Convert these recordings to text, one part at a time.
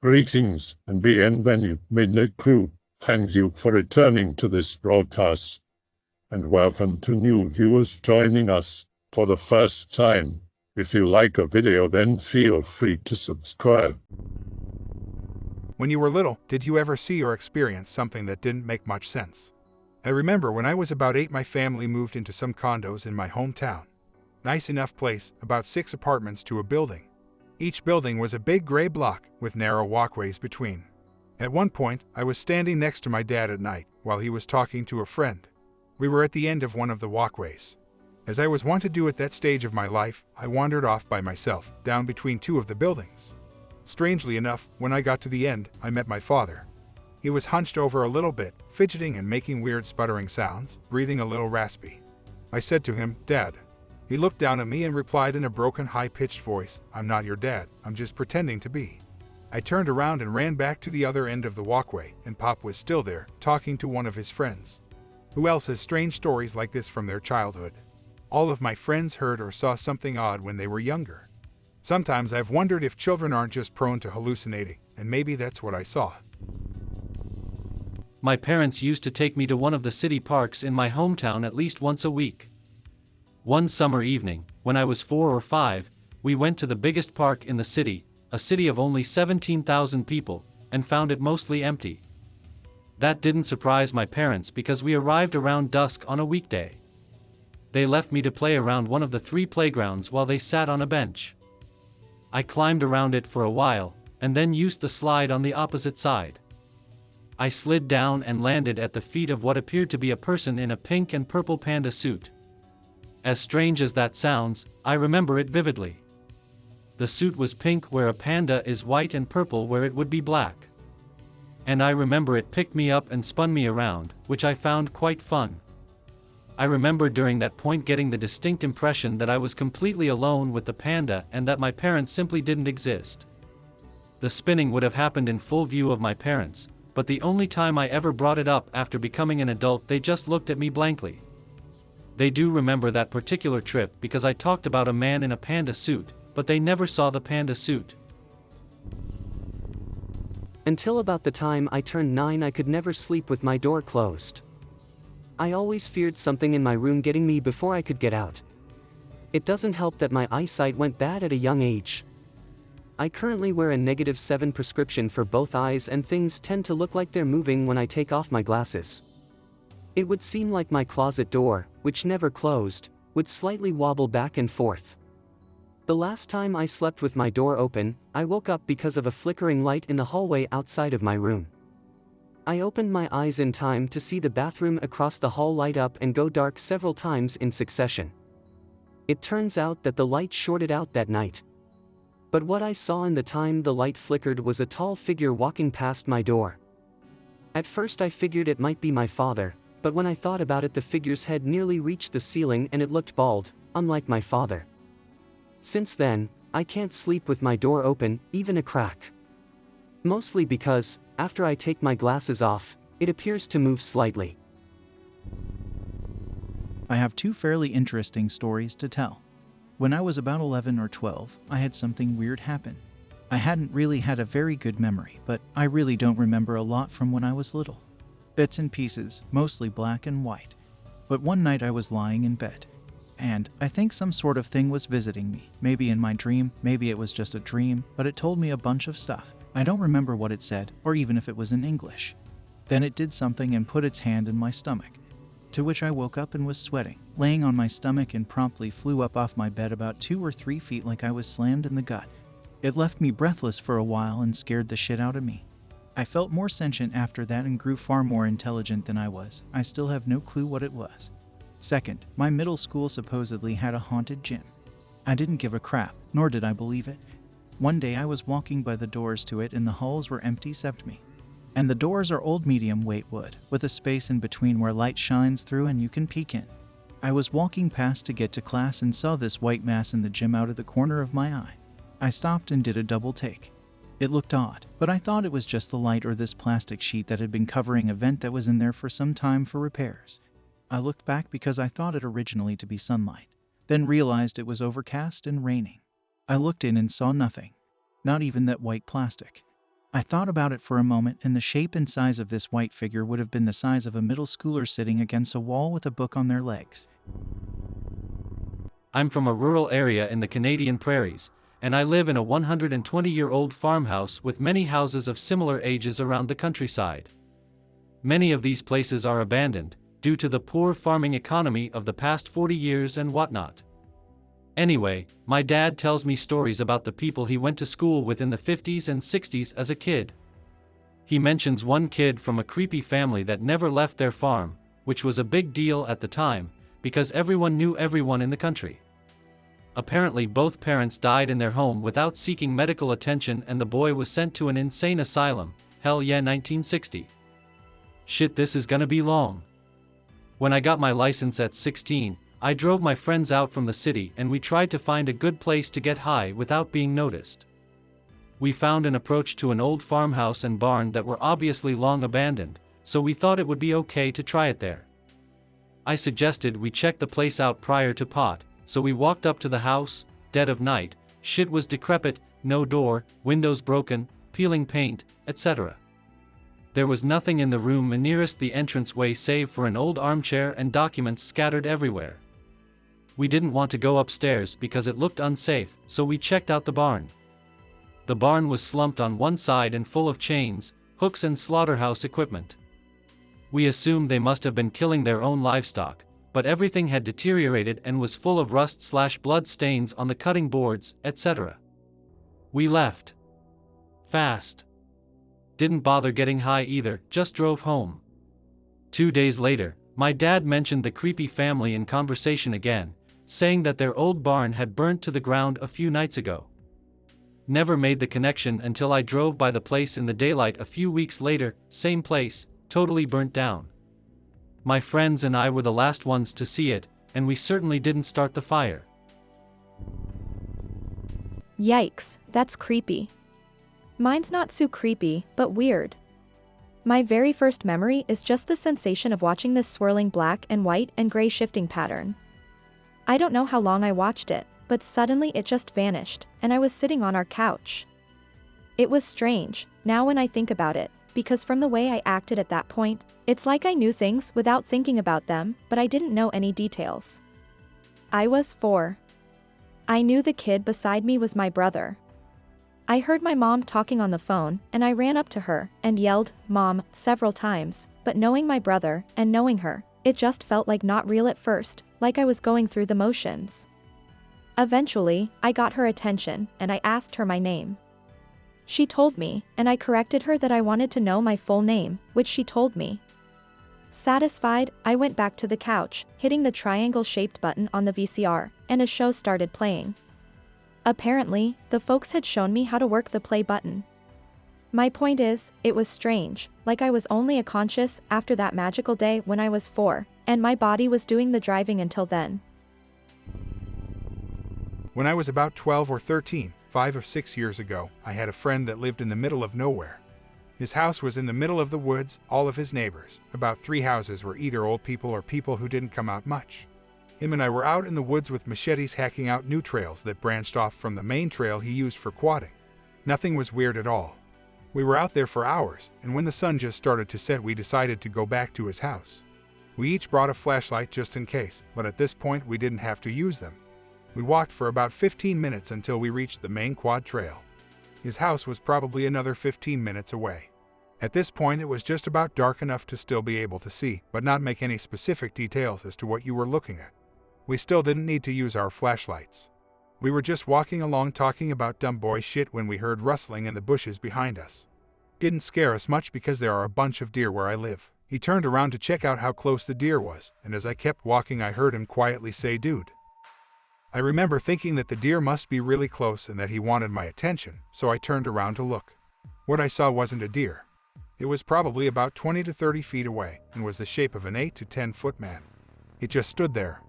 Greetings and bienvenue, Midnight Crew. Thank you for returning to this broadcast. And welcome to new viewers joining us for the first time. If you like a video, then feel free to subscribe. When you were little, did you ever see or experience something that didn't make much sense? I remember when I was about 8, my family moved into some condos in my hometown. Nice enough place, about 6 apartments to a building. Each building was a big gray block with narrow walkways between. At one point, I was standing next to my dad at night while he was talking to a friend. We were at the end of one of the walkways. As I was wont to do at that stage of my life, I wandered off by myself, down between 2 of the buildings. Strangely enough, when I got to the end, I met my father. He was hunched over a little bit, fidgeting and making weird sputtering sounds, breathing a little raspy. I said to him, "Dad." He looked down at me and replied in a broken, high-pitched voice, "I'm not your dad, I'm just pretending to be." I turned around and ran back to the other end of the walkway, and Pop was still there, talking to one of his friends. Who else has strange stories like this from their childhood? All of my friends heard or saw something odd when they were younger. Sometimes I've wondered if children aren't just prone to hallucinating, and maybe that's what I saw. My parents used to take me to one of the city parks in my hometown at least once a week. One summer evening, when I was 4 or 5, we went to the biggest park in the city, a city of only 17,000 people, and found it mostly empty. That didn't surprise my parents because we arrived around dusk on a weekday. They left me to play around one of the 3 playgrounds while they sat on a bench. I climbed around it for a while, and then used the slide on the opposite side. I slid down and landed at the feet of what appeared to be a person in a pink and purple panda suit. As strange as that sounds, I remember it vividly. The suit was pink where a panda is white and purple where it would be black. And I remember it picked me up and spun me around, which I found quite fun. I remember during that point getting the distinct impression that I was completely alone with the panda and that my parents simply didn't exist. The spinning would have happened in full view of my parents, but the only time I ever brought it up after becoming an adult, they just looked at me blankly. They do remember that particular trip because I talked about a man in a panda suit, but they never saw the panda suit. Until about the time I turned 9, I could never sleep with my door closed. I always feared something in my room getting me before I could get out. It doesn't help that my eyesight went bad at a young age. I currently wear a -7 prescription for both eyes, and things tend to look like they're moving when I take off my glasses. It would seem like my closet door, which never closed, would slightly wobble back and forth. The last time I slept with my door open, I woke up because of a flickering light in the hallway outside of my room. I opened my eyes in time to see the bathroom across the hall light up and go dark several times in succession. It turns out that the light shorted out that night. But what I saw in the time the light flickered was a tall figure walking past my door. At first I figured it might be my father, but when I thought about it, the figure's head nearly reached the ceiling and it looked bald, unlike my father. Since then, I can't sleep with my door open, even a crack. Mostly because, after I take my glasses off, it appears to move slightly. I have 2 fairly interesting stories to tell. When I was about 11 or 12, I had something weird happen. I hadn't really had a very good memory, but I really don't remember a lot from when I was little. Bits and pieces, mostly black and white. But one night I was lying in bed, and I think some sort of thing was visiting me. Maybe in my dream, maybe it was just a dream, but it told me a bunch of stuff. I don't remember what it said, or even if it was in English. Then it did something and put its hand in my stomach, to which I woke up and was sweating, laying on my stomach, and promptly flew up off my bed about 2 or 3 feet like I was slammed in the gut. It left me breathless for a while and scared the shit out of me. I felt more sentient after that and grew far more intelligent than I was. I still have no clue what it was. Second, my middle school supposedly had a haunted gym. I didn't give a crap, nor did I believe it. One day I was walking by the doors to it and the halls were empty except me. And the doors are old medium-weight wood, with a space in between where light shines through and you can peek in. I was walking past to get to class and saw this white mass in the gym out of the corner of my eye. I stopped and did a double take. It looked odd, but I thought it was just the light or this plastic sheet that had been covering a vent that was in there for some time for repairs. I looked back because I thought it originally to be sunlight, then realized it was overcast and raining. I looked in and saw nothing, not even that white plastic. I thought about it for a moment, and the shape and size of this white figure would have been the size of a middle schooler sitting against a wall with a book on their legs. I'm from a rural area in the Canadian prairies, and I live in a 120-year-old farmhouse with many houses of similar ages around the countryside. Many of these places are abandoned, due to the poor farming economy of the past 40 years and whatnot. Anyway, my dad tells me stories about the people he went to school with in the 50s and 60s as a kid. He mentions one kid from a creepy family that never left their farm, which was a big deal at the time, because everyone knew everyone in the country. Apparently both parents died in their home without seeking medical attention, and the boy was sent to an insane asylum. Hell yeah, 1960. Shit, this is gonna be long. When I got my license at 16, I drove my friends out from the city and we tried to find a good place to get high without being noticed. We found an approach to an old farmhouse and barn that were obviously long abandoned, so we thought it would be okay to try it there. I suggested we check the place out prior to pot, so we walked up to the house, dead of night. Shit was decrepit, no door, windows broken, peeling paint, etc. There was nothing in the room nearest the entranceway save for an old armchair and documents scattered everywhere. We didn't want to go upstairs because it looked unsafe, so we checked out the barn. The barn was slumped on one side and full of chains, hooks and slaughterhouse equipment. We assumed they must have been killing their own livestock, but everything had deteriorated and was full of rust/blood stains on the cutting boards, etc. We left. Fast. Didn't bother getting high either, just drove home. 2 days later, my dad mentioned the creepy family in conversation again, saying that their old barn had burnt to the ground a few nights ago. Never made the connection until I drove by the place in the daylight a few weeks later. Same place, totally burnt down. My friends and I were the last ones to see it, and we certainly didn't start the fire. Yikes, that's creepy. Mine's not so creepy, but weird. My very first memory is just the sensation of watching this swirling black and white and gray shifting pattern. I don't know how long I watched it, but suddenly it just vanished, and I was sitting on our couch. It was strange, now when I think about it, because from the way I acted at that point, it's like I knew things without thinking about them, but I didn't know any details. I was 4. I knew the kid beside me was my brother. I heard my mom talking on the phone, and I ran up to her and yelled, "Mom," several times, but knowing my brother and knowing her, it just felt like not real at first, like I was going through the motions. Eventually, I got her attention, and I asked her my name. She told me, and I corrected her that I wanted to know my full name, which she told me. Satisfied, I went back to the couch, hitting the triangle-shaped button on the VCR, and a show started playing. Apparently, the folks had shown me how to work the play button. My point is, it was strange, like I was only conscious after that magical day when I was 4, and my body was doing the driving until then. When I was about 12 or 13, 5 or 6 years ago, I had a friend that lived in the middle of nowhere. His house was in the middle of the woods. All of his neighbors, about 3 houses, were either old people or people who didn't come out much. Him and I were out in the woods with machetes hacking out new trails that branched off from the main trail he used for quadding. Nothing was weird at all. We were out there for hours, and when the sun just started to set, we decided to go back to his house. We each brought a flashlight just in case, but at this point we didn't have to use them. We walked for about 15 minutes until we reached the main quad trail. His house was probably another 15 minutes away. At this point it was just about dark enough to still be able to see, but not make any specific details as to what you were looking at. We still didn't need to use our flashlights. We were just walking along talking about dumb boy shit when we heard rustling in the bushes behind us. Didn't scare us much because there are a bunch of deer where I live. He turned around to check out how close the deer was, and as I kept walking I heard him quietly say, "Dude." I remember thinking that the deer must be really close and that he wanted my attention, so I turned around to look. What I saw wasn't a deer. It was probably about 20 to 30 feet away and was the shape of an 8 to 10 foot man. It just stood there.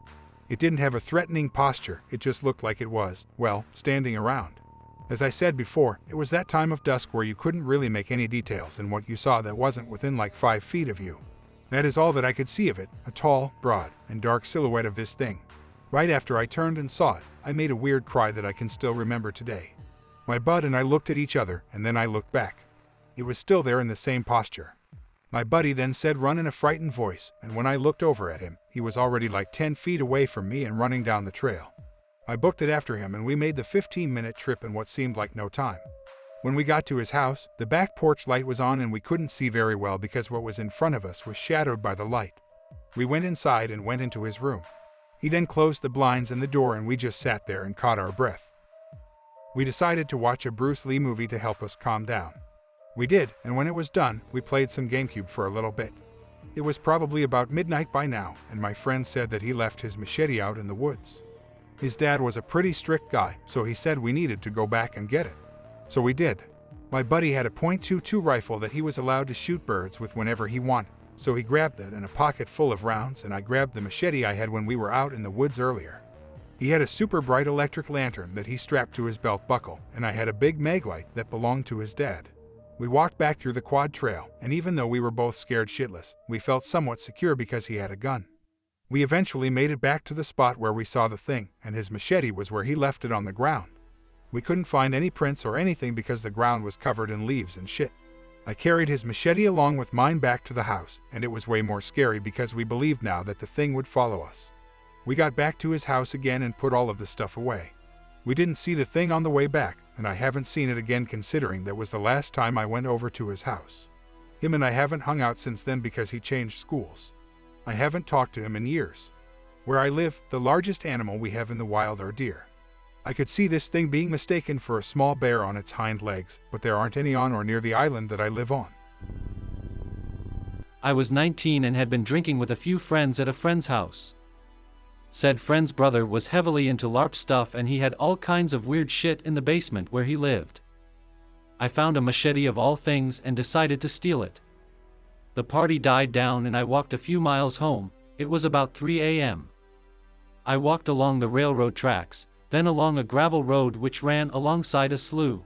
It didn't have a threatening posture, it just looked like it was, well, standing around. As I said before, it was that time of dusk where you couldn't really make any details in what you saw that wasn't within like 5 feet of you. That is all that I could see of it, a tall, broad, and dark silhouette of this thing. Right after I turned and saw it, I made a weird cry that I can still remember today. My bud and I looked at each other, and then I looked back. It was still there in the same posture. My buddy then said run in a frightened voice, and when I looked over at him, he was already like 10 feet away from me and running down the trail. I booked it after him and we made the 15-minute trip in what seemed like no time. When we got to his house, the back porch light was on and we couldn't see very well because what was in front of us was shadowed by the light. We went inside and went into his room. He then closed the blinds and the door and we just sat there and caught our breath. We decided to watch a Bruce Lee movie to help us calm down. We did, and when it was done, we played some GameCube for a little bit. It was probably about midnight by now, and my friend said that he left his machete out in the woods. His dad was a pretty strict guy, so he said we needed to go back and get it. So we did. My buddy had a .22 rifle that he was allowed to shoot birds with whenever he wanted, so he grabbed it and a pocket full of rounds, and I grabbed the machete I had when we were out in the woods earlier. He had a super bright electric lantern that he strapped to his belt buckle, and I had a big mag light that belonged to his dad. We walked back through the quad trail, and even though we were both scared shitless, we felt somewhat secure because he had a gun. We eventually made it back to the spot where we saw the thing, and his machete was where he left it on the ground. We couldn't find any prints or anything because the ground was covered in leaves and shit. I carried his machete along with mine back to the house, and it was way more scary because we believed now that the thing would follow us. We got back to his house again and put all of the stuff away. We didn't see the thing on the way back, and I haven't seen it again considering that was the last time I went over to his house. Him and I haven't hung out since then because he changed schools. I haven't talked to him in years. Where I live, the largest animal we have in the wild are deer. I could see this thing being mistaken for a small bear on its hind legs, but there aren't any on or near the island that I live on. I was 19 and had been drinking with a few friends at a friend's house. Said friend's brother was heavily into LARP stuff and he had all kinds of weird shit in the basement where he lived. I found a machete of all things and decided to steal it. The party died down and I walked a few miles home. It was about 3 a.m. I walked along the railroad tracks, then along a gravel road which ran alongside a slough.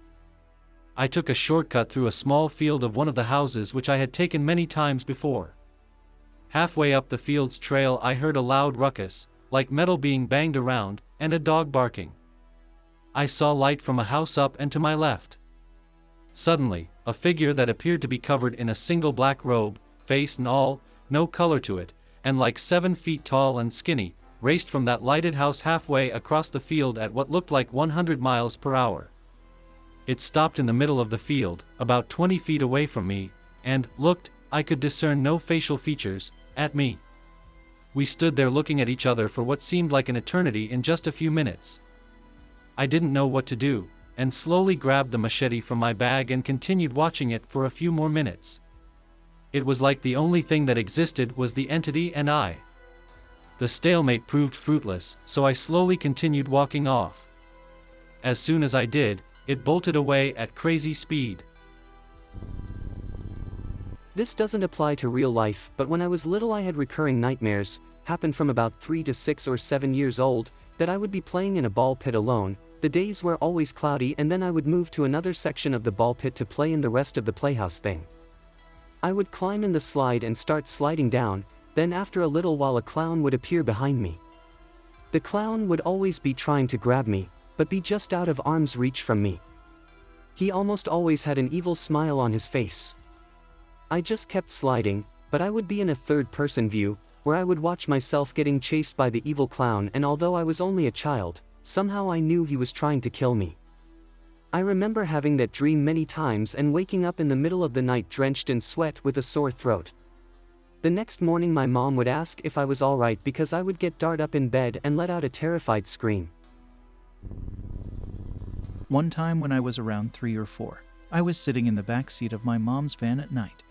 I took a shortcut through a small field of one of the houses which I had taken many times before. Halfway up the field's trail I heard a loud ruckus, like metal being banged around, and a dog barking. I saw light from a house up and to my left. Suddenly, a figure that appeared to be covered in a single black robe, face and all, no color to it, and like 7 feet tall and skinny, raced from that lighted house halfway across the field at what looked like 100 miles per hour. It stopped in the middle of the field, about 20 feet away from me, and looked, I could discern no facial features, at me. We stood there looking at each other for what seemed like an eternity in just a few minutes. I didn't know what to do, and slowly grabbed the machete from my bag and continued watching it for a few more minutes. It was like the only thing that existed was the entity and I. The stalemate proved fruitless, so I slowly continued walking off. As soon as I did, it bolted away at crazy speed. This doesn't apply to real life, but when I was little I had recurring nightmares, happened from about 3 to 6 or 7 years old, that I would be playing in a ball pit alone. The days were always cloudy and then I would move to another section of the ball pit to play in the rest of the playhouse thing. I would climb in the slide and start sliding down, then after a little while a clown would appear behind me. The clown would always be trying to grab me, but be just out of arm's reach from me. He almost always had an evil smile on his face. I just kept sliding, but I would be in a third-person view, where I would watch myself getting chased by the evil clown, and although I was only a child, somehow I knew he was trying to kill me. I remember having that dream many times and waking up in the middle of the night drenched in sweat with a sore throat. The next morning my mom would ask if I was alright because I would get dart up in bed and let out a terrified scream. One time when I was around 3 or 4, I was sitting in the back seat of my mom's van at night.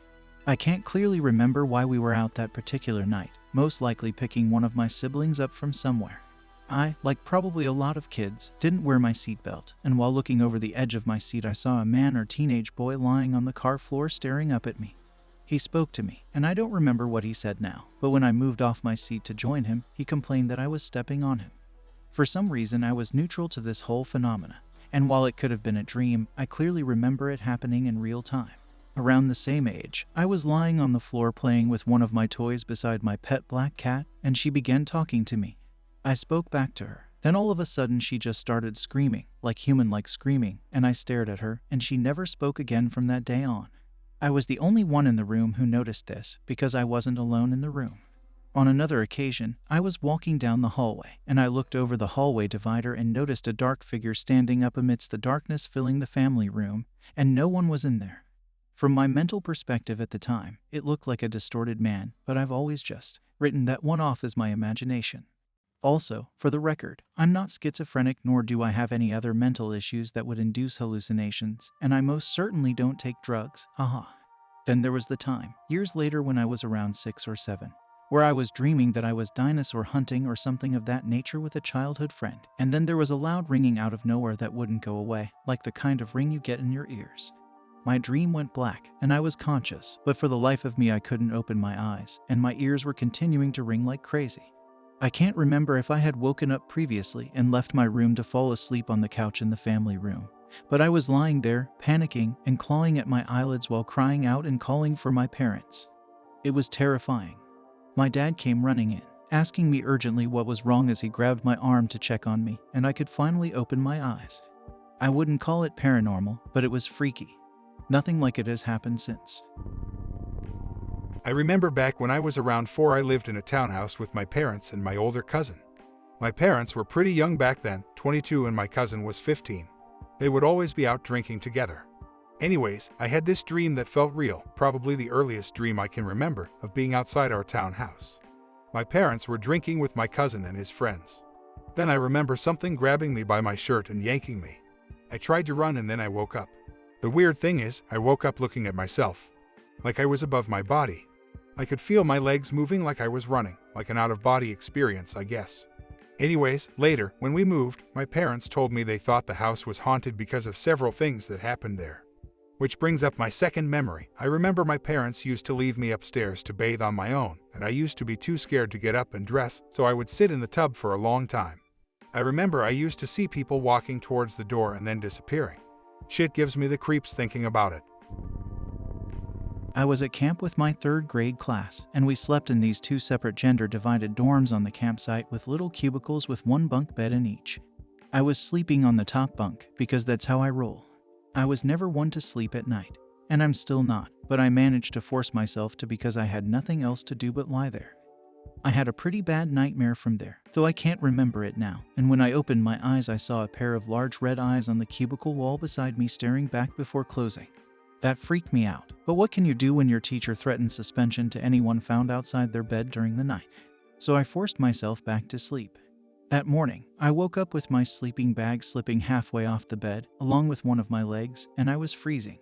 I can't clearly remember why we were out that particular night, most likely picking one of my siblings up from somewhere. I, like probably a lot of kids, didn't wear my seatbelt, and while looking over the edge of my seat I saw a man or teenage boy lying on the car floor staring up at me. He spoke to me, and I don't remember what he said now, but when I moved off my seat to join him, he complained that I was stepping on him. For some reason I was neutral to this whole phenomena, and while it could have been a dream, I clearly remember it happening in real time. Around the same age, I was lying on the floor playing with one of my toys beside my pet black cat, and she began talking to me. I spoke back to her. Then all of a sudden she just started screaming, like human-like screaming, and I stared at her, and she never spoke again from that day on. I was the only one in the room who noticed this because I wasn't alone in the room. On another occasion, I was walking down the hallway, and I looked over the hallway divider and noticed a dark figure standing up amidst the darkness filling the family room, and no one was in there. From my mental perspective at the time, it looked like a distorted man, but I've always just written that one off as my imagination. Also, for the record, I'm not schizophrenic nor do I have any other mental issues that would induce hallucinations, and I most certainly don't take drugs, haha. Then there was the time, years later when I was around 6 or 7, where I was dreaming that I was dinosaur hunting or something of that nature with a childhood friend, and then there was a loud ringing out of nowhere that wouldn't go away, like the kind of ring you get in your ears. My dream went black, and I was conscious, but for the life of me I couldn't open my eyes, and my ears were continuing to ring like crazy. I can't remember if I had woken up previously and left my room to fall asleep on the couch in the family room, but I was lying there, panicking and clawing at my eyelids while crying out and calling for my parents. It was terrifying. My dad came running in, asking me urgently what was wrong as he grabbed my arm to check on me, and I could finally open my eyes. I wouldn't call it paranormal, but it was freaky. Nothing like it has happened since. I remember back when I was around 4, I lived in a townhouse with my parents and my older cousin. My parents were pretty young back then, 22, and my cousin was 15. They would always be out drinking together. Anyways, I had this dream that felt real, probably the earliest dream I can remember, of being outside our townhouse. My parents were drinking with my cousin and his friends. Then I remember something grabbing me by my shirt and yanking me. I tried to run and then I woke up. The weird thing is, I woke up looking at myself, like I was above my body. I could feel my legs moving like I was running, like an out-of-body experience, I guess. Anyways, later, when we moved, my parents told me they thought the house was haunted because of several things that happened there. Which brings up my second memory. I remember my parents used to leave me upstairs to bathe on my own, and I used to be too scared to get up and dress, so I would sit in the tub for a long time. I remember I used to see people walking towards the door and then disappearing. Shit gives me the creeps thinking about it. I was at camp with my 3rd grade class, and we slept in these 2 separate gender-divided dorms on the campsite with little cubicles with 1 bunk bed in each. I was sleeping on the top bunk because that's how I roll. I was never one to sleep at night, and I'm still not, but I managed to force myself to because I had nothing else to do but lie there. I had a pretty bad nightmare from there, though I can't remember it now, and when I opened my eyes I saw a pair of large red eyes on the cubicle wall beside me staring back before closing. That freaked me out, but what can you do when your teacher threatens suspension to anyone found outside their bed during the night? So I forced myself back to sleep. That morning, I woke up with my sleeping bag slipping halfway off the bed, along with one of my legs, and I was freezing.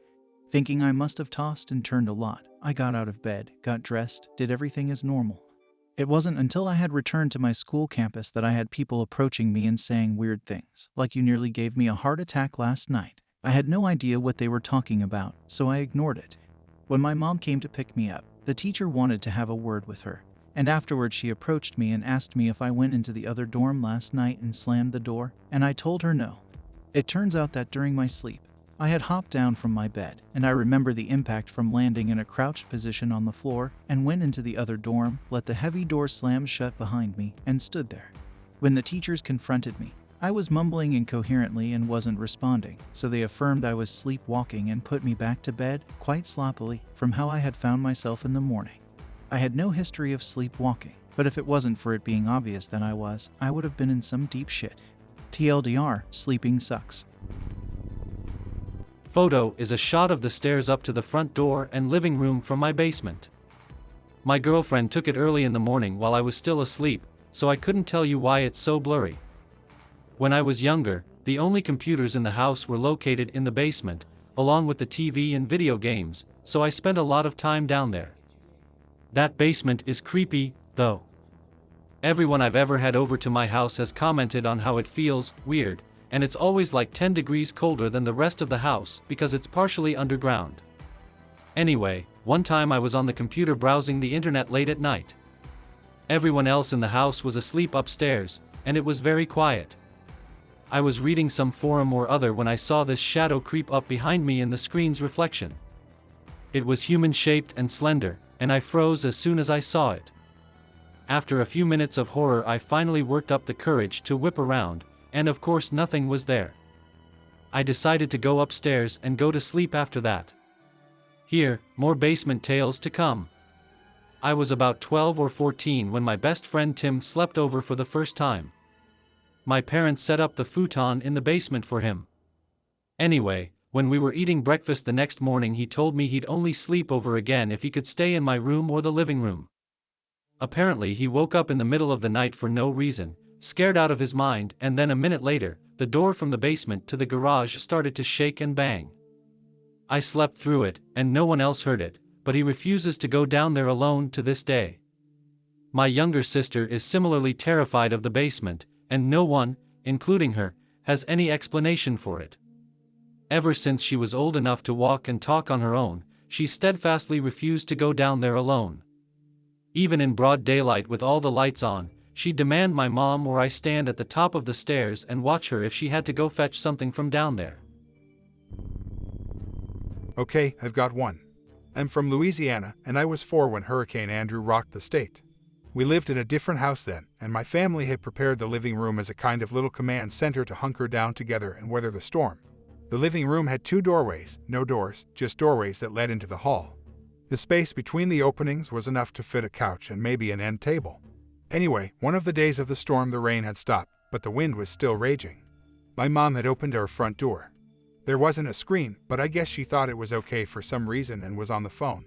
Thinking I must have tossed and turned a lot, I got out of bed, got dressed, did everything as normal. It wasn't until I had returned to my school campus that I had people approaching me and saying weird things, like "You nearly gave me a heart attack last night." I had no idea what they were talking about, so I ignored it. When my mom came to pick me up, the teacher wanted to have a word with her, and afterwards she approached me and asked me if I went into the other dorm last night and slammed the door, and I told her no. It turns out that during my sleep, I had hopped down from my bed, and I remember the impact from landing in a crouched position on the floor, and went into the other dorm, let the heavy door slam shut behind me, and stood there. When the teachers confronted me, I was mumbling incoherently and wasn't responding, so they affirmed I was sleepwalking and put me back to bed, quite sloppily, from how I had found myself in the morning. I had no history of sleepwalking, but if it wasn't for it being obvious that I would have been in some deep shit. TLDR, sleeping sucks. Photo is a shot of the stairs up to the front door and living room from my basement. My girlfriend took it early in the morning while I was still asleep, so I couldn't tell you why it's so blurry. When I was younger, the only computers in the house were located in the basement, along with the TV and video games, so I spent a lot of time down there. That basement is creepy, though. Everyone I've ever had over to my house has commented on how it feels weird, and it's always like 10 degrees colder than the rest of the house because it's partially underground. Anyway, one time I was on the computer browsing the internet late at night. Everyone else in the house was asleep upstairs, and it was very quiet. I was reading some forum or other when I saw this shadow creep up behind me in the screen's reflection. It was human-shaped and slender, and I froze as soon as I saw it. After a few minutes of horror I finally worked up the courage to whip around, and of course nothing was there. I decided to go upstairs and go to sleep after that. Here, more basement tales to come. I was about 12 or 14 when my best friend Tim slept over for the first time. My parents set up the futon in the basement for him. Anyway, when we were eating breakfast the next morning, he told me he'd only sleep over again if he could stay in my room or the living room. Apparently he woke up in the middle of the night for no reason, scared out of his mind, and then a minute later, the door from the basement to the garage started to shake and bang. I slept through it, and no one else heard it, but he refuses to go down there alone to this day. My younger sister is similarly terrified of the basement, and no one, including her, has any explanation for it. Ever since she was old enough to walk and talk on her own, she steadfastly refused to go down there alone. Even in broad daylight with all the lights on, she'd demand my mom or I stand at the top of the stairs and watch her if she had to go fetch something from down there. Okay, I've got one. I'm from Louisiana, and I was 4 when Hurricane Andrew rocked the state. We lived in a different house then, and my family had prepared the living room as a kind of little command center to hunker down together and weather the storm. The living room had 2 doorways, no doors, just doorways that led into the hall. The space between the openings was enough to fit a couch and maybe an end table. Anyway, one of the days of the storm the rain had stopped, but the wind was still raging. My mom had opened our front door. There wasn't a screen, but I guess she thought it was okay for some reason and was on the phone.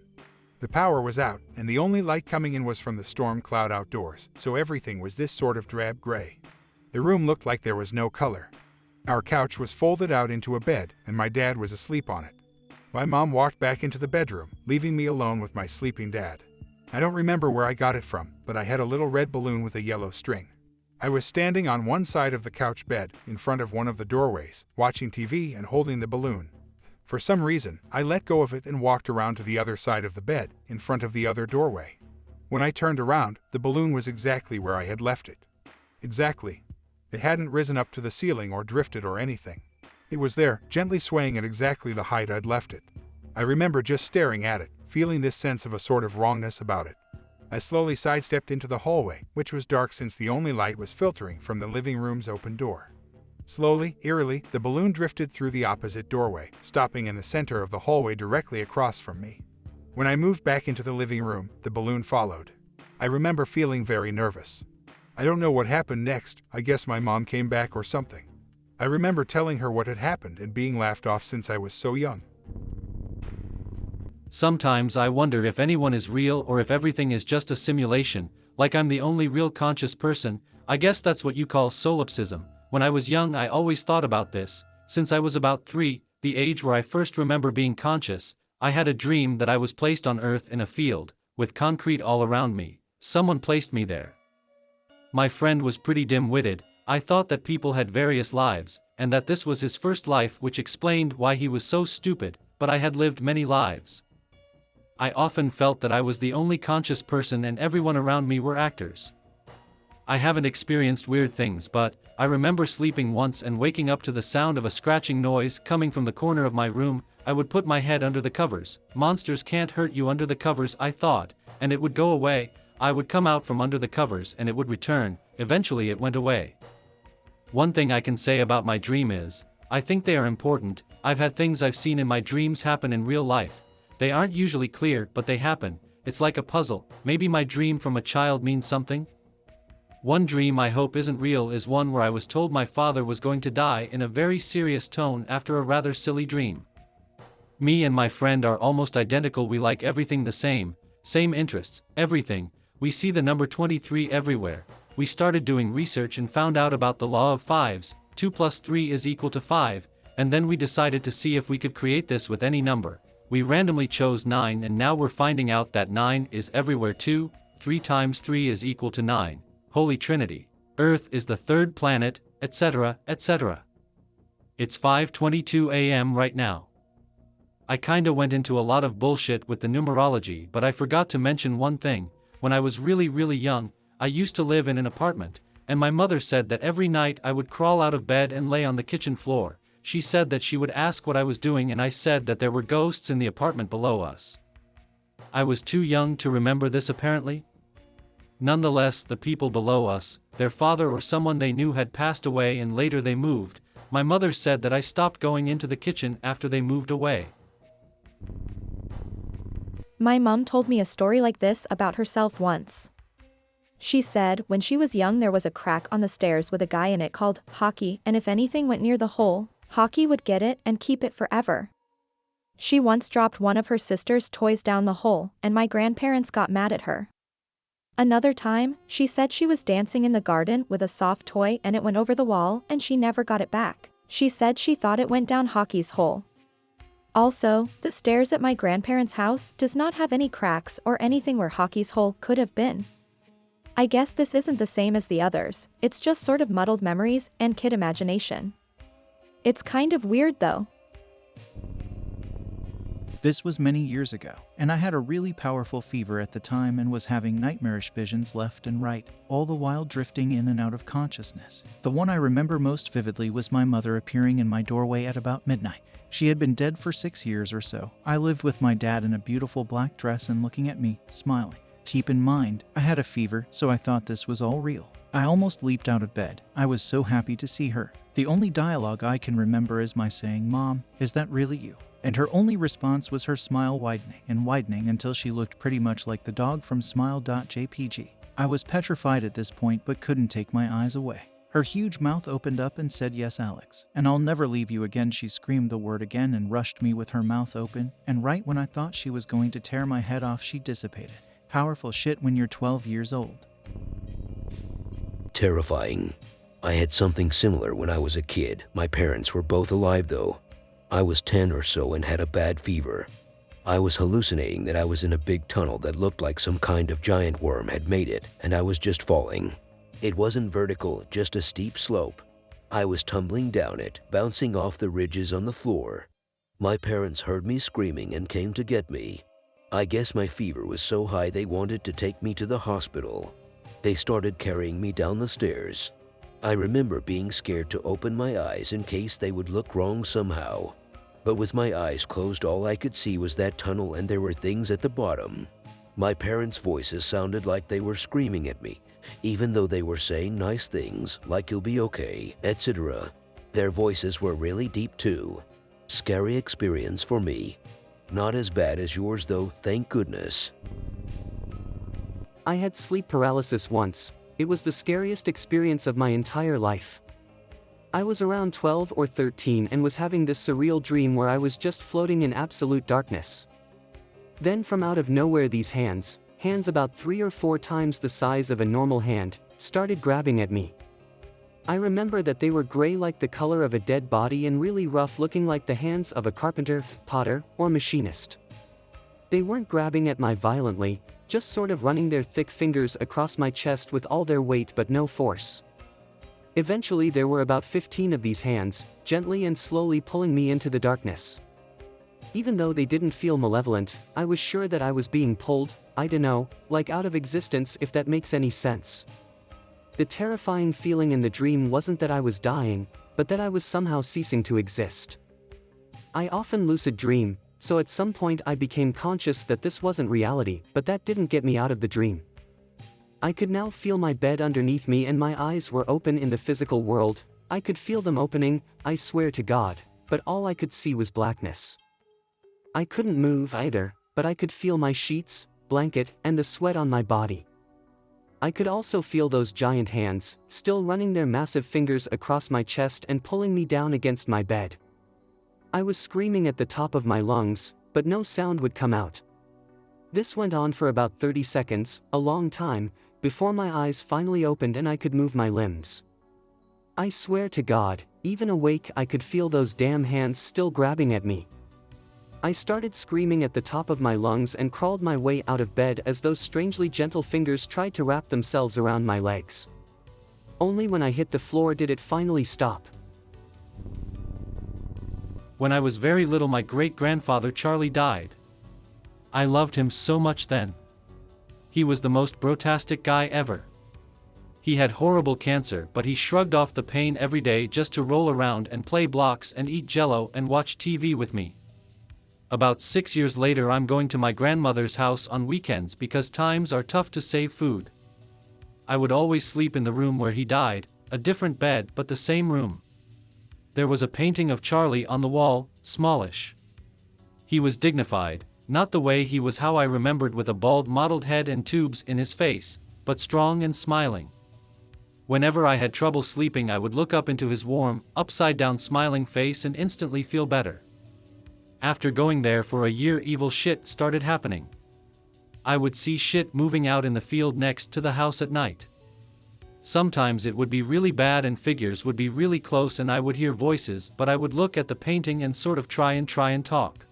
The power was out, and the only light coming in was from the storm cloud outdoors, so everything was this sort of drab gray. The room looked like there was no color. Our couch was folded out into a bed, and my dad was asleep on it. My mom walked back into the bedroom, leaving me alone with my sleeping dad. I don't remember where I got it from, but I had a little red balloon with a yellow string. I was standing on one side of the couch bed, in front of one of the doorways, watching TV and holding the balloon. For some reason, I let go of it and walked around to the other side of the bed, in front of the other doorway. When I turned around, the balloon was exactly where I had left it. Exactly. It hadn't risen up to the ceiling or drifted or anything. It was there, gently swaying at exactly the height I'd left it. I remember just staring at it, feeling this sense of a sort of wrongness about it. I slowly sidestepped into the hallway, which was dark since the only light was filtering from the living room's open door. Slowly, eerily, the balloon drifted through the opposite doorway, stopping in the center of the hallway directly across from me. When I moved back into the living room, the balloon followed. I remember feeling very nervous. I don't know what happened next. I guess my mom came back or something. I remember telling her what had happened and being laughed off since I was so young. Sometimes I wonder if anyone is real or if everything is just a simulation, like I'm the only real conscious person. I guess that's what you call solipsism. When I was young, I always thought about this. Since I was about 3, the age where I first remember being conscious, I had a dream that I was placed on Earth in a field, with concrete all around me. Someone placed me there. My friend was pretty dim-witted. I thought that people had various lives, and that this was his first life, which explained why he was so stupid, but I had lived many lives. I often felt that I was the only conscious person and everyone around me were actors. I haven't experienced weird things, but I remember sleeping once and waking up to the sound of a scratching noise coming from the corner of my room. I would put my head under the covers. Monsters can't hurt you under the covers, I thought, and it would go away. I would come out from under the covers and it would return. Eventually it went away. One thing I can say about my dream is, I think they are important. I've had things I've seen in my dreams happen in real life. They aren't usually clear, but they happen. It's like a puzzle. Maybe my dream from a child means something? One dream I hope isn't real is one where I was told my father was going to die in a very serious tone after a rather silly dream. Me and my friend are almost identical. We like everything the same interests, everything. We see the number 23 everywhere. We started doing research and found out about the law of fives. 2 plus 3 is equal to 5, and then we decided to see if we could create this with any number. We randomly chose 9, and now we're finding out that 9 is everywhere too. 3 times 3 is equal to 9. Holy Trinity. Earth is the 3rd planet, etc., etc. It's 5:22 a.m. right now. I kinda went into a lot of bullshit with the numerology, but I forgot to mention one thing. When I was really young, I used to live in an apartment, and my mother said that every night I would crawl out of bed and lay on the kitchen floor. She said that she would ask what I was doing, and I said that there were ghosts in the apartment below us. I was too young to remember this apparently. Nonetheless, the people below us, their father or someone they knew had passed away and later they moved. My mother said that I stopped going into the kitchen after they moved away. My mom told me a story like this about herself once. She said when she was young there was a crack on the stairs with a guy in it called Hockey, and if anything went near the hole, Hockey would get it and keep it forever. She once dropped one of her sister's toys down the hole, and my grandparents got mad at her. Another time, she said she was dancing in the garden with a soft toy and it went over the wall and she never got it back. She said she thought it went down Hockey's hole. Also, the stairs at my grandparents' house does not have any cracks or anything where Hockey's hole could have been. I guess this isn't the same as the others, it's just sort of muddled memories and kid imagination. It's kind of weird though. This was many years ago, and I had a really powerful fever at the time and was having nightmarish visions left and right, all the while drifting in and out of consciousness. The one I remember most vividly was my mother appearing in my doorway at about midnight. She had been dead for 6 years or so. I lived with my dad in a beautiful black dress and looking at me, smiling. Keep in mind, I had a fever, so I thought this was all real. I almost leaped out of bed. I was so happy to see her. The only dialogue I can remember is my saying, "Mom, is that really you?" And her only response was her smile widening and widening until she looked pretty much like the dog from Smile.jpg. I was petrified at this point but couldn't take my eyes away. Her huge mouth opened up and said, "Yes, Alex, and I'll never leave you again." She screamed the word again and rushed me with her mouth open, and right when I thought she was going to tear my head off, she dissipated. Powerful shit when you're 12 years old. Terrifying. I had something similar when I was a kid. My parents were both alive though. I was 10 or so and had a bad fever. I was hallucinating that I was in a big tunnel that looked like some kind of giant worm had made it, and I was just falling. It wasn't vertical, just a steep slope. I was tumbling down it, bouncing off the ridges on the floor. My parents heard me screaming and came to get me. I guess my fever was so high they wanted to take me to the hospital. They started carrying me down the stairs. I remember being scared to open my eyes in case they would look wrong somehow. But with my eyes closed, all I could see was that tunnel and there were things at the bottom. My parents' voices sounded like they were screaming at me, even though they were saying nice things like "you'll be okay," etc. Their voices were really deep too. Scary experience for me. Not as bad as yours though, thank goodness. I had sleep paralysis once. It was the scariest experience of my entire life. I was around 12 or 13 and was having this surreal dream where I was just floating in absolute darkness. Then from out of nowhere these hands about 3 or 4 times the size of a normal hand, started grabbing at me. I remember that they were gray like the color of a dead body and really rough looking like the hands of a carpenter, potter, or machinist. They weren't grabbing at me violently, just sort of running their thick fingers across my chest with all their weight but no force. Eventually there were about 15 of these hands, gently and slowly pulling me into the darkness. Even though they didn't feel malevolent, I was sure that I was being pulled, I dunno, like out of existence, if that makes any sense. The terrifying feeling in the dream wasn't that I was dying, but that I was somehow ceasing to exist. I often lucid dream, so at some point I became conscious that this wasn't reality, but that didn't get me out of the dream. I could now feel my bed underneath me and my eyes were open in the physical world. I could feel them opening, I swear to God, but all I could see was blackness. I couldn't move either, but I could feel my sheets, blanket, and the sweat on my body. I could also feel those giant hands, still running their massive fingers across my chest and pulling me down against my bed. I was screaming at the top of my lungs, but no sound would come out. This went on for about 30 seconds, a long time, before my eyes finally opened and I could move my limbs. I swear to God, even awake I could feel those damn hands still grabbing at me. I started screaming at the top of my lungs and crawled my way out of bed as those strangely gentle fingers tried to wrap themselves around my legs. Only when I hit the floor did it finally stop. When I was very little, my great-grandfather Charlie died. I loved him so much then. He was the most brotastic guy ever. He had horrible cancer, but he shrugged off the pain every day just to roll around and play blocks and eat jello and watch TV with me. About 6 years later, I'm going to my grandmother's house on weekends because times are tough to save food. I would always sleep in the room where he died, a different bed but the same room. There was a painting of Charlie on the wall, smallish. He was dignified, Not the way he was how I remembered, with a bald mottled head and tubes in his face, but strong and smiling. Whenever I had trouble sleeping, I would look up into his warm, upside-down smiling face and instantly feel better. After going there for a year, evil shit started happening. I would see shit moving out in the field next to the house at night. Sometimes it would be really bad and figures would be really close and I would hear voices, but I would look at the painting and sort of try and talk.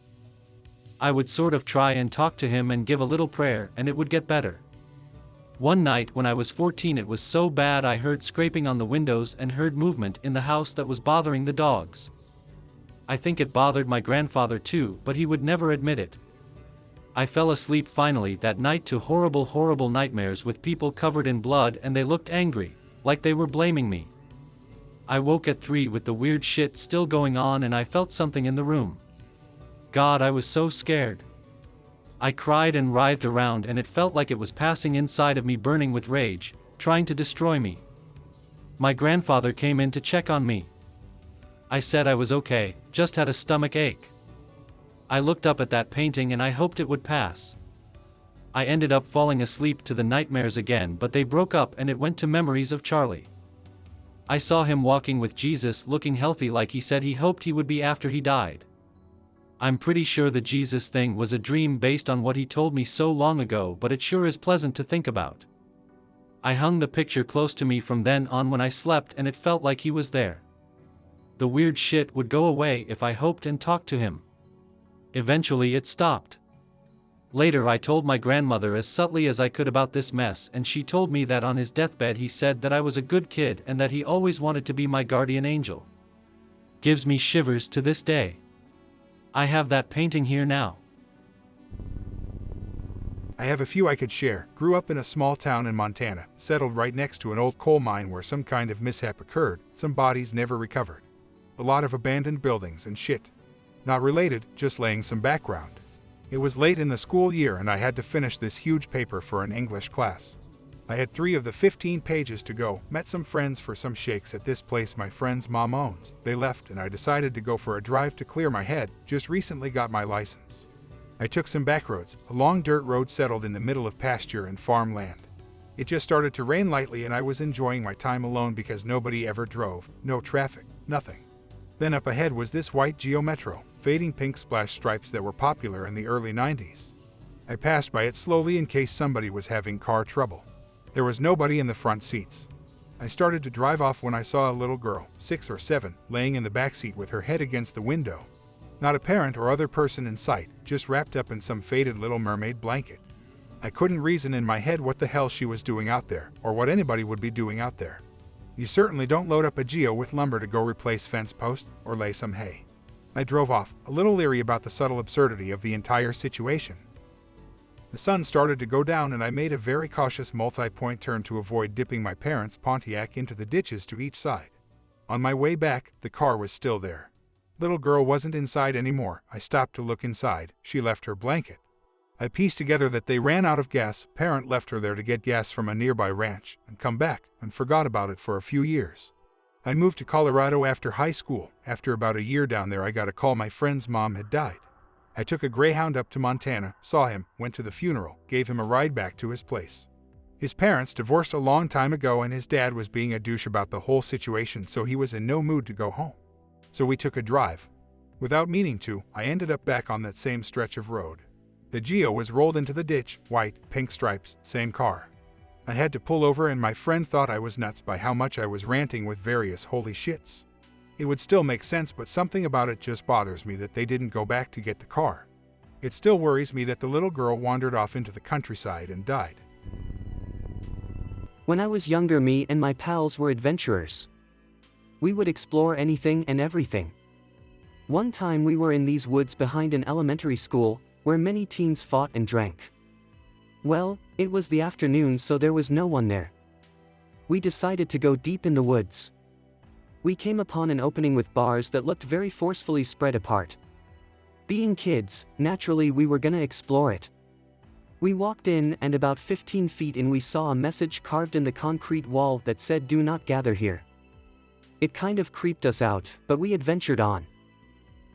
I would sort of try and talk to him and give a little prayer and it would get better. One night when I was 14, it was so bad I heard scraping on the windows and heard movement in the house that was bothering the dogs. I think it bothered my grandfather too, but he would never admit it. I fell asleep finally that night to horrible nightmares with people covered in blood and they looked angry, like they were blaming me. I woke at 3 with the weird shit still going on and I felt something in the room. God, I was so scared. I cried and writhed around and it felt like it was passing inside of me, burning with rage, trying to destroy me. My grandfather came in to check on me. I said I was okay, just had a stomach ache. I looked up at that painting and I hoped it would pass. I ended up falling asleep to the nightmares again, but they broke up and it went to memories of Charlie. I saw him walking with Jesus, looking healthy like he said he hoped he would be after he died. I'm pretty sure the Jesus thing was a dream based on what he told me so long ago, but it sure is pleasant to think about. I hung the picture close to me from then on when I slept and it felt like he was there. The weird shit would go away if I hoped and talked to him. Eventually it stopped. Later I told my grandmother as subtly as I could about this mess and she told me that on his deathbed he said that I was a good kid and that he always wanted to be my guardian angel. Gives me shivers to this day. I have that painting here now. I have a few I could share. Grew up in a small town in Montana, settled right next to an old coal mine where some kind of mishap occurred, some bodies never recovered. A lot of abandoned buildings and shit. Not related, just laying some background. It was late in the school year and I had to finish this huge paper for an English class. I had 3 of the 15 pages to go, met some friends for some shakes at this place my friend's mom owns. They left and I decided to go for a drive to clear my head, just recently got my license. I took some backroads, a long dirt road settled in the middle of pasture and farmland. It just started to rain lightly and I was enjoying my time alone because nobody ever drove, no traffic, nothing. Then up ahead was this white Geo Metro, fading pink splash stripes that were popular in the early 90s. I passed by it slowly in case somebody was having car trouble. There was nobody in the front seats. I started to drive off when I saw a little girl, 6 or 7, laying in the backseat with her head against the window. Not a parent or other person in sight, just wrapped up in some faded Little Mermaid blanket. I couldn't reason in my head what the hell she was doing out there, or what anybody would be doing out there. You certainly don't load up a Geo with lumber to go replace fence post or lay some hay. I drove off, a little leery about the subtle absurdity of the entire situation. The sun started to go down and I made a very cautious multi-point turn to avoid dipping my parents' Pontiac into the ditches to each side. On my way back, the car was still there. Little girl wasn't inside anymore. I stopped to look inside. She left her blanket. I pieced together that they ran out of gas. Parent left her there to get gas from a nearby ranch and come back and forgot about it for a few years. I moved to Colorado after high school. After about a year down there, I got a call my friend's mom had died. I took a Greyhound up to Montana, saw him, went to the funeral, gave him a ride back to his place. His parents divorced a long time ago and his dad was being a douche about the whole situation, so he was in no mood to go home. So we took a drive. Without meaning to, I ended up back on that same stretch of road. The Geo was rolled into the ditch, white, pink stripes, same car. I had to pull over and my friend thought I was nuts by how much I was ranting with various holy shits. It would still make sense, but something about it just bothers me that they didn't go back to get the car. It still worries me that the little girl wandered off into the countryside and died. When I was younger, me and my pals were adventurers. We would explore anything and everything. One time we were in these woods behind an elementary school, where many teens fought and drank. Well, it was the afternoon, so there was no one there. We decided to go deep in the woods. We came upon an opening with bars that looked very forcefully spread apart. Being kids, naturally we were gonna explore it. We walked in and about 15 feet in we saw a message carved in the concrete wall that said "Do not gather here." It kind of creeped us out, but we adventured on.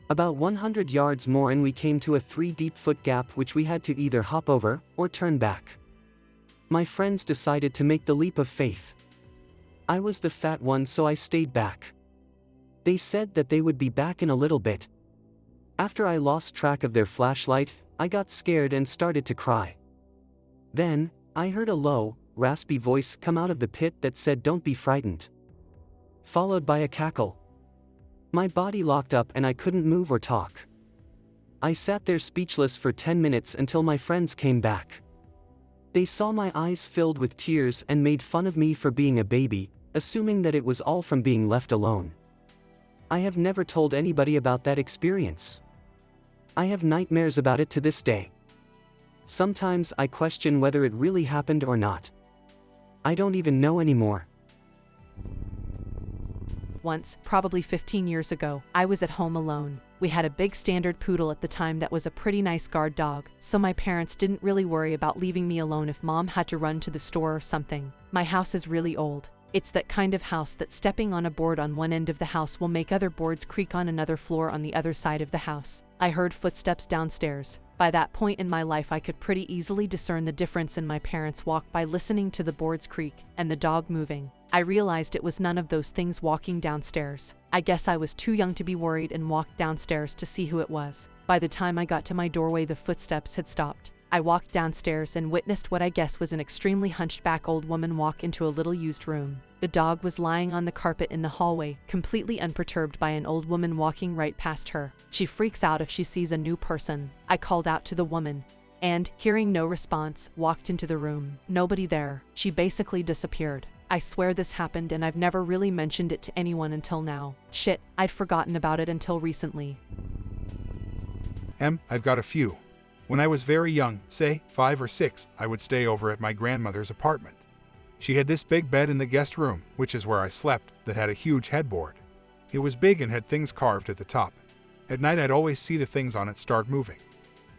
About 100 yards more and we came to a 3-deep-foot gap which we had to either hop over or turn back. My friends decided to make the leap of faith. I was the fat one, so I stayed back. They said that they would be back in a little bit. After I lost track of their flashlight, I got scared and started to cry. Then, I heard a low, raspy voice come out of the pit that said, "Don't be frightened," followed by a cackle. My body locked up and I couldn't move or talk. I sat there speechless for 10 minutes until my friends came back. They saw my eyes filled with tears and made fun of me for being a baby, assuming that it was all from being left alone. I have never told anybody about that experience. I have nightmares about it to this day. Sometimes I question whether it really happened or not. I don't even know anymore. Once, probably 15 years ago, I was at home alone. We had a big standard poodle at the time that was a pretty nice guard dog, so my parents didn't really worry about leaving me alone if mom had to run to the store or something. My house is really old. It's that kind of house that stepping on a board on one end of the house will make other boards creak on another floor on the other side of the house. I heard footsteps downstairs. By that point in my life I could pretty easily discern the difference in my parents' walk by listening to the boards creak and the dog moving. I realized it was none of those things walking downstairs. I guess I was too young to be worried and walked downstairs to see who it was. By the time I got to my doorway, the footsteps had stopped. I walked downstairs and witnessed what I guess was an extremely hunchback old woman walk into a little used room. The dog was lying on the carpet in the hallway, completely unperturbed by an old woman walking right past her. She freaks out if she sees a new person. I called out to the woman, and, hearing no response, walked into the room. Nobody there. She basically disappeared. I swear this happened and I've never really mentioned it to anyone until now. Shit, I'd forgotten about it until recently. I've got a few. When I was very young, say 5 or 6, I would stay over at my grandmother's apartment. She had this big bed in the guest room, which is where I slept, that had a huge headboard. It was big and had things carved at the top. At night I'd always see the things on it start moving.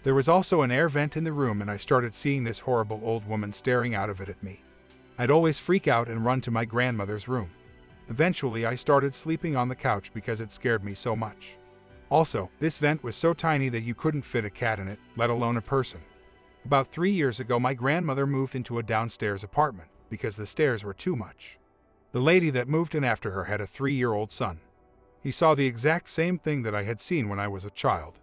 There was also an air vent in the room and I started seeing this horrible old woman staring out of it at me. I'd always freak out and run to my grandmother's room. Eventually I started sleeping on the couch because it scared me so much. Also, this vent was so tiny that you couldn't fit a cat in it, let alone a person. About 3 years ago my grandmother moved into a downstairs apartment because the stairs were too much. The lady that moved in after her had a 3-year-old son. He saw the exact same thing that I had seen when I was a child.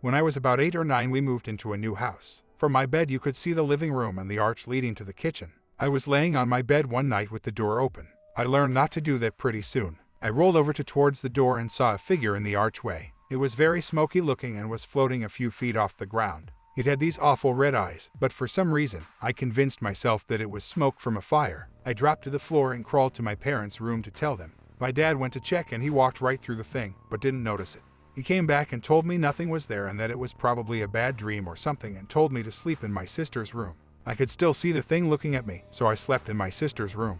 When I was about 8 or 9 we moved into a new house. From my bed you could see the living room and the arch leading to the kitchen. I was laying on my bed one night with the door open. I learned not to do that pretty soon. I rolled over towards the door and saw a figure in the archway. It was very smoky looking and was floating a few feet off the ground. It had these awful red eyes, but for some reason, I convinced myself that it was smoke from a fire. I dropped to the floor and crawled to my parents' room to tell them. My dad went to check and he walked right through the thing, but didn't notice it. He came back and told me nothing was there and that it was probably a bad dream or something and told me to sleep in my sister's room. I could still see the thing looking at me, so I slept in my sister's room.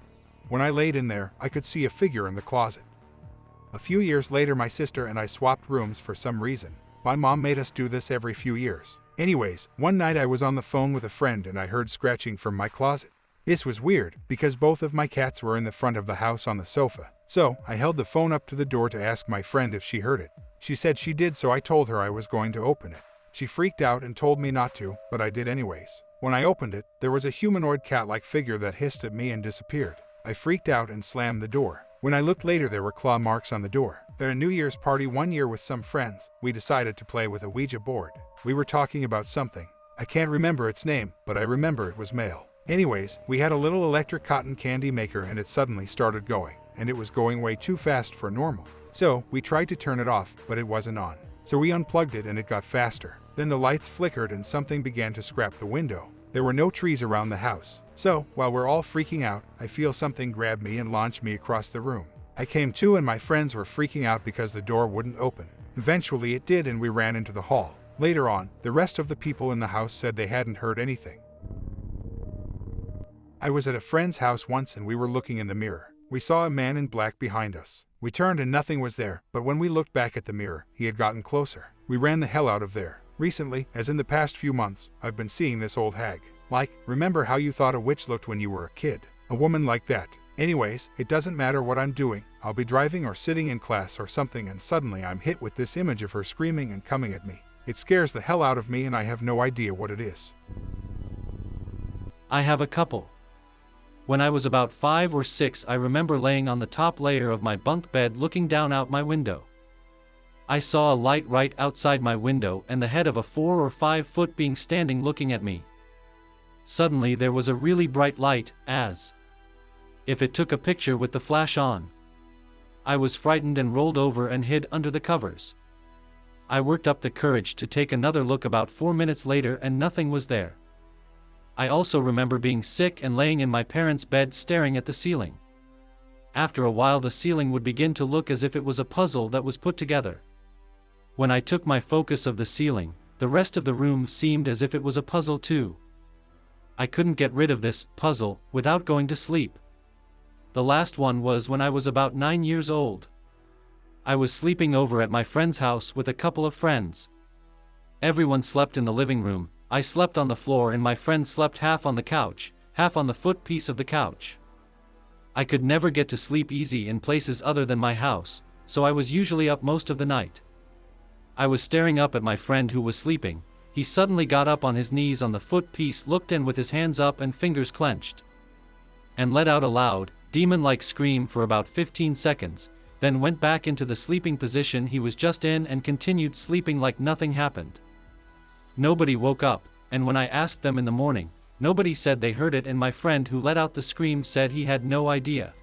When I laid in there, I could see a figure in the closet. A few years later my sister and I swapped rooms for some reason. My mom made us do this every few years. Anyways, one night I was on the phone with a friend and I heard scratching from my closet. This was weird, because both of my cats were in the front of the house on the sofa. So, I held the phone up to the door to ask my friend if she heard it. She said she did, so I told her I was going to open it. She freaked out and told me not to, but I did anyways. When I opened it, there was a humanoid cat-like figure that hissed at me and disappeared. I freaked out and slammed the door. When I looked later, there were claw marks on the door. At a New Year's party one year with some friends, we decided to play with a Ouija board. We were talking about something. I can't remember its name, but I remember it was male. Anyways, we had a little electric cotton candy maker and it suddenly started going, and it was going way too fast for normal. So, we tried to turn it off, but it wasn't on. So we unplugged it and it got faster. Then the lights flickered and something began to scrap the window. There were no trees around the house. So, while we're all freaking out, I feel something grab me and launch me across the room. I came to and my friends were freaking out because the door wouldn't open. Eventually it did and we ran into the hall. Later on, the rest of the people in the house said they hadn't heard anything. I was at a friend's house once and we were looking in the mirror. We saw a man in black behind us. We turned and nothing was there, but when we looked back at the mirror, he had gotten closer. We ran the hell out of there. Recently, as in the past few months, I've been seeing this old hag. Like, remember how you thought a witch looked when you were a kid? A woman like that. Anyways, it doesn't matter what I'm doing. I'll be driving or sitting in class or something and suddenly I'm hit with this image of her screaming and coming at me. It scares the hell out of me and I have no idea what it is. I have a couple. When I was about 5 or 6, I remember laying on the top layer of my bunk bed looking down out my window. I saw a light right outside my window and the head of a 4 or 5 foot being standing looking at me. Suddenly there was a really bright light, as if it took a picture with the flash on. I was frightened and rolled over and hid under the covers. I worked up the courage to take another look about 4 minutes later and nothing was there. I also remember being sick and laying in my parents' bed staring at the ceiling. After a while the ceiling would begin to look as if it was a puzzle that was put together. When I took my focus of the ceiling, the rest of the room seemed as if it was a puzzle too. I couldn't get rid of this puzzle without going to sleep. The last one was when I was about 9 years old. I was sleeping over at my friend's house with a couple of friends. Everyone slept in the living room. I slept on the floor and my friend slept half on the couch, half on the foot piece of the couch. I could never get to sleep easy in places other than my house, so I was usually up most of the night. I was staring up at my friend who was sleeping. He suddenly got up on his knees on the foot piece, looked in with his hands up and fingers clenched, and let out a loud, demon-like scream for about 15 seconds, then went back into the sleeping position he was just in and continued sleeping like nothing happened. Nobody woke up, and when I asked them in the morning, nobody said they heard it and my friend who let out the scream said he had no idea.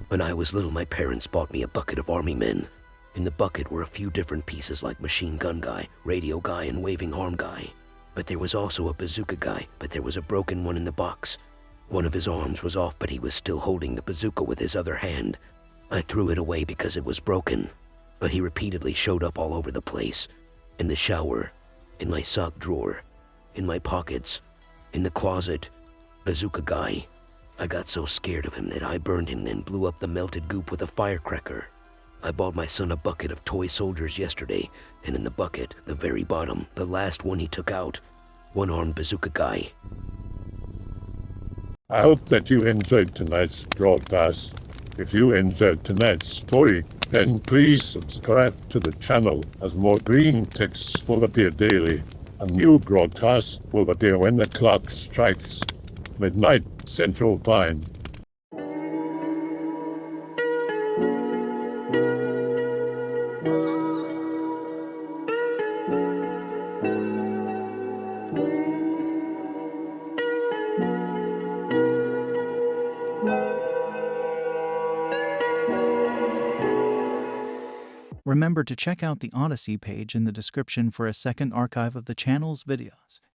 When I was little, my parents bought me a bucket of army men. In the bucket were a few different pieces like machine gun guy, radio guy, and waving arm guy. But there was also a bazooka guy, but there was a broken one in the box. One of his arms was off, but he was still holding the bazooka with his other hand. I threw it away because it was broken, but he repeatedly showed up all over the place. In the shower, in my sock drawer, in my pockets, in the closet. Bazooka guy. I got so scared of him that I burned him, then blew up the melted goop with a firecracker. I bought my son a bucket of toy soldiers yesterday, and in the bucket, the very bottom, the last one he took out, one armed bazooka guy. I hope that you enjoyed tonight's broadcast. If you enjoyed tonight's story, then please subscribe to the channel as more green texts will appear daily. A new broadcast will appear when the clock strikes midnight Central Time. Remember to check out the Odyssey page in the description for a second archive of the channel's videos.